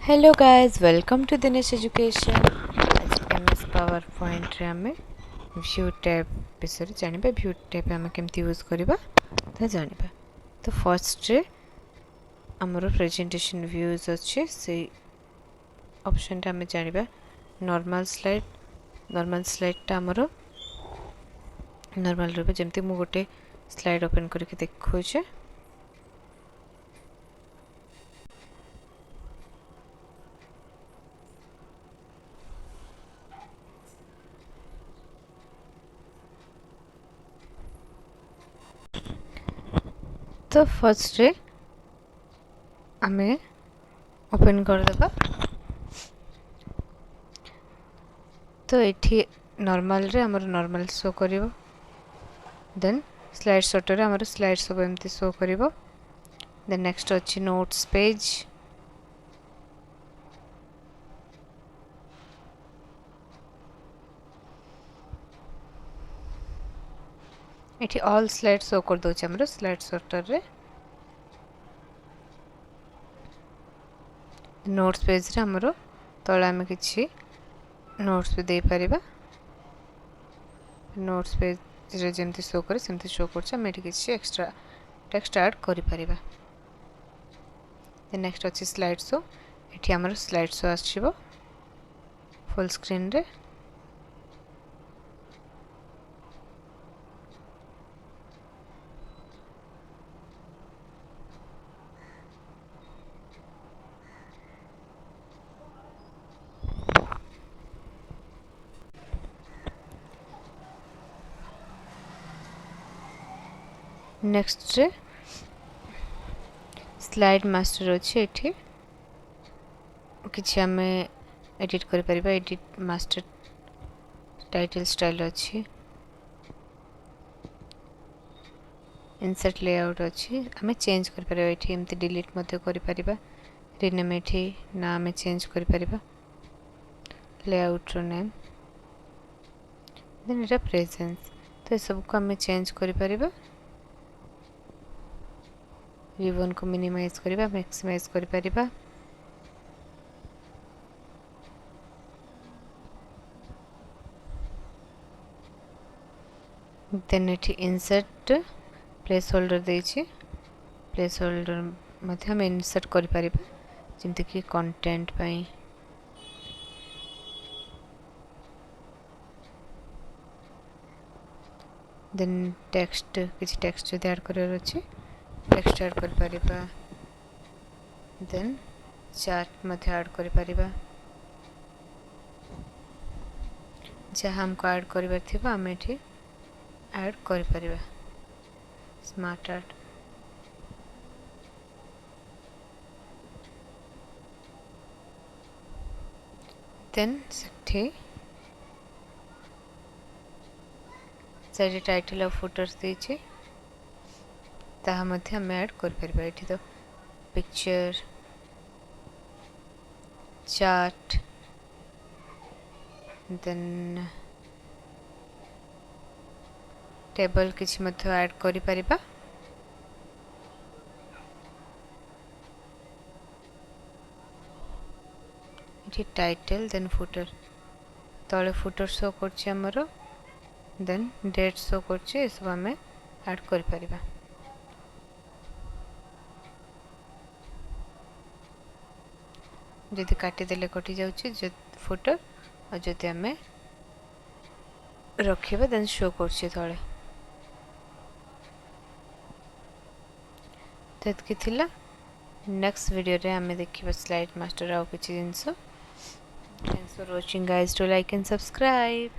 Hello guys, welcome to Dinesh education. आज MS PowerPoint रे हमें व्यू टैब विषय जानिबा। व्यू टैब हमें केमती यूज करबा त जानिबा। तो फर्स्ट रे हमरो प्रेजेंटेशन व्यूज अच्छे से ऑप्शन टा हमें जानिबा। नॉर्मल स्लाइड टा हमरो नॉर्मल रहबे। जेमती मु गोटे स्लाइड ओपन करके देखौ छे। तो फर्स्ट रे हमें ओपन कर देबा। तो एठी नॉर्मल रे हमर नॉर्मल शो करिवो। देन स्लाइड शॉट रे हमर स्लाइड सब एमती शो करिवो। देन नेक्स्ट अछि नोट्स पेज। एठी ऑल स्लाइड शो कर दो हमर स्लाइड शॉटर रे। नोट्स पेज रे हमर तळा में किछि नोट्स भी दे परिबा। नोट्स पेज रे जेमती शो करे सेमती शो करछ। हम एठी किछि एक्स्ट्रा टेक्स्ट ऐड करि परिबा। देन नेक्स्ट अछि स्लाइड शो। एठी हमर स्लाइड शो आछिबो फुल स्क्रीन रे। नेक्स्ट रे स्लाइड मास्टर अछि। एठी किछि हमें एडिट करि परिबा। एडिट मास्टर टाइटल स्टाइल अछि। इंसर्ट लेआउट अछि। हमें चेंज करि परिबा। एठी एमती डिलीट मध्ये करि परिबा। रिनेम एठी नाम में चेंज करि परिबा। लेआउट रो नेम। देन एटा प्रेजेंस। तो ये सब को हमें चेंज करि परिबा। रिबन को मिनिमाइज करिबा, मैक्सिमाइज करि परिबा। देन एठी इंसर्ट प्लेस होल्डर देछि। प्लेस होल्डर मध्ये हम इंसर्ट करि परिबा जेमति कि कंटेंट पई। देन टेक्स्ट किछि टेक्स्ट जदि ऐड करर अछि टेक्स्ट ऐड करि परिबा। देन चार्ट मध्ये ऐड करि परिबा। जहाँ हमको ऐड करिबार थिबा हम एठी ऐड करि परिबा। Smart art. देन सेठी साइड टाइटल ऑफ फुटर्स देछि ताहा मध्ये हम ऐड कर परिबा। एठी तो पिक्चर, चार्ट, देन टेबल किछि मध्ये ऐड करि परिबा। एठी टाइटल देन फुटर। तळे फुटर शो करछि हमरो। देन डेट शो करछि। ए सब हमें ऐड करि परिबा। जदि काटी देले कटि जाउछि जे फुटर और जदि हमें रखिबा देन शो करछि तळे। तत कि थिला नेक्स्ट वीडियो रे हमें देखिबा स्लाइड मास्टर आउ किछि जिंसो। Thanks for watching guys. Do like and subscribe.